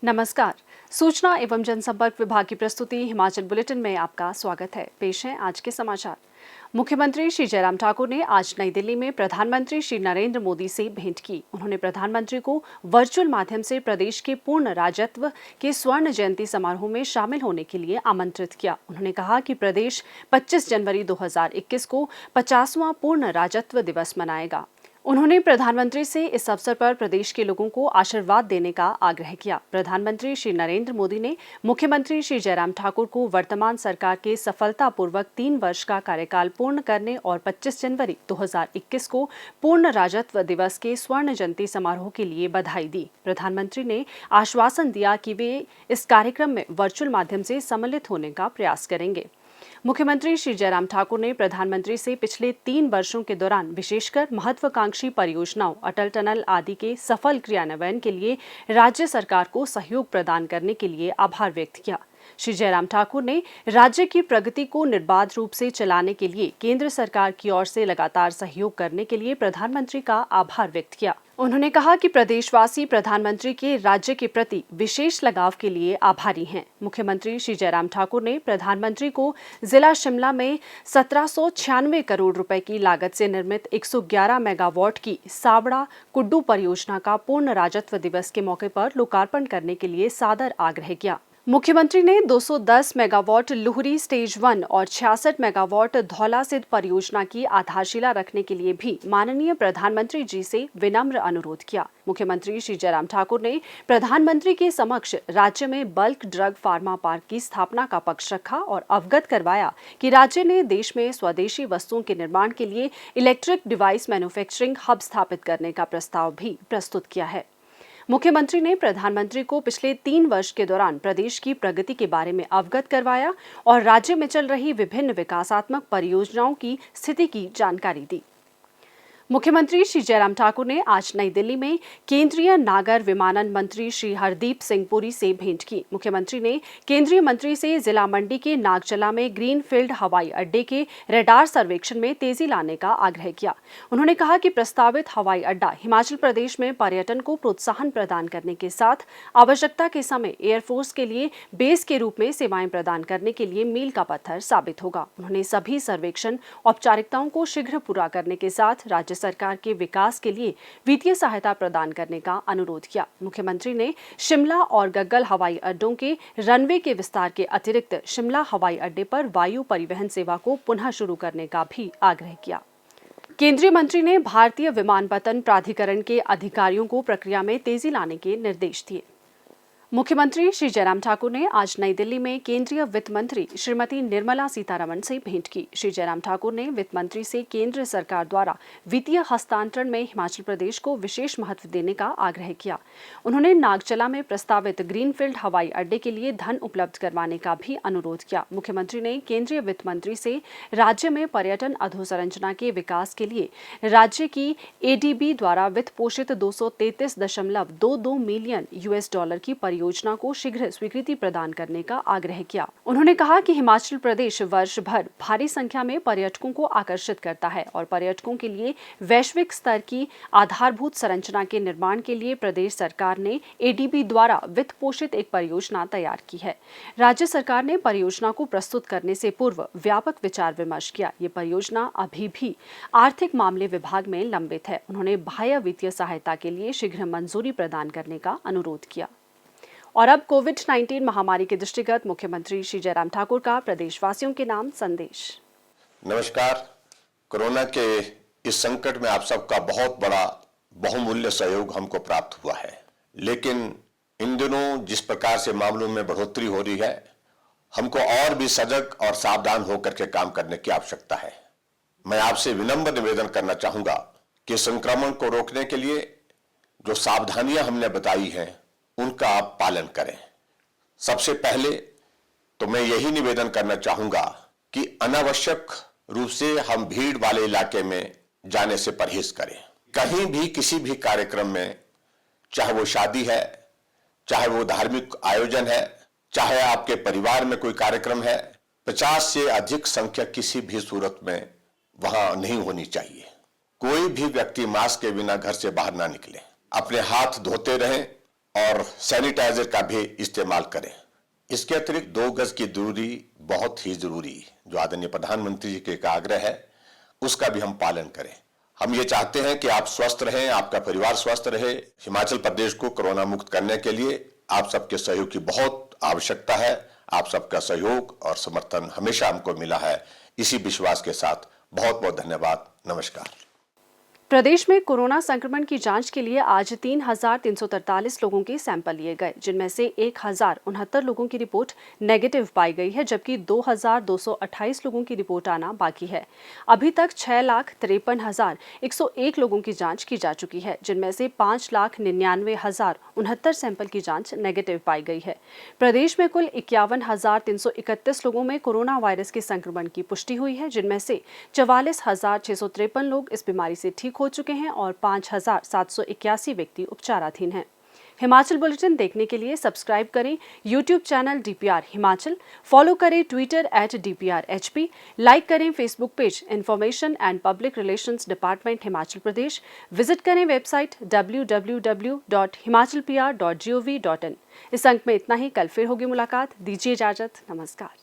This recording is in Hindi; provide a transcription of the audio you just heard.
नमस्कार। सूचना एवं जनसंपर्क विभाग की प्रस्तुति हिमाचल बुलेटिन में आपका स्वागत है। पेश हैं आज के समाचार। मुख्यमंत्री श्री जयराम ठाकुर ने आज नई दिल्ली में प्रधानमंत्री श्री नरेंद्र मोदी से भेंट की। उन्होंने प्रधानमंत्री को वर्चुअल माध्यम से प्रदेश के पूर्ण राज्यत्व के स्वर्ण जयंती समारोह में शामिल होने के लिए आमंत्रित किया। उन्होंने कहा कि प्रदेश 25 जनवरी 2021 को 50वां पूर्ण राज्यत्व दिवस मनाएगा। उन्होंने प्रधानमंत्री से इस अवसर पर प्रदेश के लोगों को आशीर्वाद देने का आग्रह किया। प्रधानमंत्री श्री नरेंद्र मोदी ने मुख्यमंत्री श्री जयराम ठाकुर को वर्तमान सरकार के सफलतापूर्वक 3 वर्ष का कार्यकाल पूर्ण करने और 25 जनवरी 2021 को पूर्ण राज्यत्व दिवस के स्वर्ण जयंती समारोह के लिए बधाई दी। प्रधानमंत्री ने आश्वासन दिया कि वे इस कार्यक्रम में वर्चुअल माध्यम से सम्मिलित होने का प्रयास करेंगे। मुख्यमंत्री श्री जयराम ठाकुर ने प्रधानमंत्री से पिछले 3 वर्षों के दौरान विशेषकर महत्वाकांक्षी परियोजनाओं, अटल टनल आदि के सफल क्रियान्वयन के लिए राज्य सरकार को सहयोग प्रदान करने के लिए आभार व्यक्त किया। श्री जयराम ठाकुर ने राज्य की प्रगति को निर्बाध रूप से चलाने के लिए केंद्र सरकार की ओर से लगातार सहयोग करने के लिए प्रधानमंत्री का आभार व्यक्त किया। उन्होंने कहा कि प्रदेशवासी प्रधानमंत्री के राज्य के प्रति विशेष लगाव के लिए आभारी हैं। मुख्यमंत्री श्री जयराम ठाकुर ने प्रधानमंत्री को जिला शिमला में 1796 करोड़ रुपए की लागत से निर्मित 111 मेगावाट की सावड़ा कुड्डू परियोजना का पूर्ण राज्यत्व दिवस के मौके पर लोकार्पण करने के लिए सादर आग्रह किया। मुख्यमंत्री ने 210 मेगावाट लुहरी स्टेज 1 और 66 मेगावाट धौला सिद्ध परियोजना की आधारशिला रखने के लिए भी माननीय प्रधानमंत्री जी से विनम्र अनुरोध किया। मुख्यमंत्री श्री जयराम ठाकुर ने प्रधानमंत्री के समक्ष राज्य में बल्क ड्रग फार्मा पार्क की स्थापना का पक्ष रखा और अवगत करवाया कि राज्य ने देश में स्वदेशी वस्तुओं के निर्माण के लिए इलेक्ट्रिक डिवाइस मैन्युफैक्चरिंग हब स्थापित करने का प्रस्ताव भी प्रस्तुत किया है। मुख्यमंत्री ने प्रधानमंत्री को पिछले 3 वर्ष के दौरान प्रदेश की प्रगति के बारे में अवगत करवाया और राज्य में चल रही विभिन्न विकासात्मक परियोजनाओं की स्थिति की जानकारी दी। मुख्यमंत्री श्री जयराम ठाकुर ने आज नई दिल्ली में केंद्रीय नागर विमानन मंत्री श्री हरदीप सिंह पुरी से भेंट की। मुख्यमंत्री ने केंद्रीय मंत्री से जिला मंडी के नागचला में ग्रीनफील्ड हवाई अड्डे के रडार सर्वेक्षण में तेजी लाने का आग्रह किया। उन्होंने कहा कि प्रस्तावित हवाई अड्डा हिमाचल प्रदेश में पर्यटन को प्रोत्साहन प्रदान करने के साथ आवश्यकता के समय एयरफोर्स के लिए बेस के रूप में सेवाएं प्रदान करने के लिए मील का पत्थर साबित होगा। उन्होंने सभी सर्वेक्षण औपचारिकताओं को शीघ्र पूरा करने के साथ राज्य सरकार के विकास के लिए वित्तीय सहायता प्रदान करने का अनुरोध किया। मुख्यमंत्री ने शिमला और गग्गल हवाई अड्डों के रनवे के विस्तार के अतिरिक्त शिमला हवाई अड्डे पर वायु परिवहन सेवा को पुनः शुरू करने का भी आग्रह किया। केंद्रीय मंत्री ने भारतीय विमानपत्तन प्राधिकरण के अधिकारियों को प्रक्रिया में तेजी लाने के निर्देश दिए। मुख्यमंत्री श्री जयराम ठाकुर ने आज नई दिल्ली में केंद्रीय वित्त मंत्री श्रीमती निर्मला सीतारमण से भेंट की। श्री जयराम ठाकुर ने वित्त मंत्री से केंद्र सरकार द्वारा वित्तीय हस्तांतरण में हिमाचल प्रदेश को विशेष महत्व देने का आग्रह किया। उन्होंने नागचला में प्रस्तावित ग्रीनफील्ड हवाई अड्डे के लिए धन उपलब्ध करवाने का भी अनुरोध किया। मुख्यमंत्री ने केंद्रीय वित्त मंत्री से राज्य में पर्यटन अधोसंरचना के विकास के लिए राज्य की एडीबी द्वारा वित्त पोषित 233.22 मिलियन US$ की योजना को शीघ्र स्वीकृति प्रदान करने का आग्रह किया। उन्होंने कहा कि हिमाचल प्रदेश वर्ष भर भारी संख्या में पर्यटकों को आकर्षित करता है और पर्यटकों के लिए वैश्विक स्तर की आधारभूत संरचना के निर्माण के लिए प्रदेश सरकार ने एडीबी द्वारा वित्त पोषित एक परियोजना तैयार की है। राज्य सरकार ने परियोजना को प्रस्तुत करने से पूर्व व्यापक विचार विमर्श किया। ये परियोजना अभी भी आर्थिक मामले विभाग में लंबित है। उन्होंने बाह्य वित्तीय सहायता के लिए शीघ्र मंजूरी प्रदान करने का अनुरोध किया। और अब कोविड-19 महामारी के दृष्टिगत मुख्यमंत्री श्री जयराम ठाकुर का प्रदेशवासियों के नाम संदेश। नमस्कार। कोरोना के इस संकट में आप सबका बहुत बड़ा बहुमूल्य सहयोग हमको प्राप्त हुआ है, लेकिन इन दिनों जिस प्रकार से मामलों में बढ़ोतरी हो रही है, हमको और भी सजग और सावधान होकर के काम करने की आवश्यकता है। मैं आपसे विनम्र निवेदन करना चाहूंगा कि संक्रमण को रोकने के लिए जो सावधानियां हमने बताई हैं उनका आप पालन करें। सबसे पहले तो मैं यही निवेदन करना चाहूंगा कि अनावश्यक रूप से हम भीड़ वाले इलाके में जाने से परहेज करें। कहीं भी किसी भी कार्यक्रम में, चाहे वो शादी है, चाहे वो धार्मिक आयोजन है, चाहे आपके परिवार में कोई कार्यक्रम है, 50 से अधिक संख्या किसी भी सूरत में वहां नहीं होनी चाहिए। कोई भी व्यक्ति मास्क के बिना घर से बाहर ना निकले। अपने हाथ धोते रहें और सैनिटाइजर का भी इस्तेमाल करें। इसके अतिरिक्त 2 गज की दूरी बहुत ही जरूरी है, जो आदरणीय प्रधानमंत्री जी के एक आग्रह है, उसका भी हम पालन करें। हम ये चाहते हैं कि आप स्वस्थ रहें, आपका परिवार स्वस्थ रहे। हिमाचल प्रदेश को कोरोना मुक्त करने के लिए आप सबके सहयोग की बहुत आवश्यकता है। आप सबका सहयोग और समर्थन हमेशा हमको मिला है। इसी विश्वास के साथ बहुत बहुत धन्यवाद। नमस्कार। प्रदेश में कोरोना संक्रमण की जांच के लिए आज 3,343 लोगों के सैंपल लिए गए, जिनमें से 1,069 लोगों की रिपोर्ट नेगेटिव पाई गई है, जबकि 2,228 लोगों की रिपोर्ट आना बाकी है। अभी तक 6,53,101 लोगों की जांच की जा चुकी है, जिनमें से 5,99,069 सैंपल की जांच नेगेटिव पाई गई है। प्रदेश में कुल 51,331 लोगों में कोरोना वायरस के संक्रमण की पुष्टि हुई है, जिनमें से 44,653 लोग इस बीमारी से ठीक हो चुके हैं और 5,781 व्यक्ति उपचाराधीन हैं। हिमाचल बुलेटिन देखने के लिए सब्सक्राइब करें YouTube channel DPR Himachal, follow करें ट्विटर @DPRHP, लाइक करें Facebook page information and public relations department Himachal Pradesh, visit करें वेबसाइट www.himachalpr.gov.in। इस अंक में इतना ही। कल फिर होगी मुलाकात। दीजिए इजाजत। नमस्कार।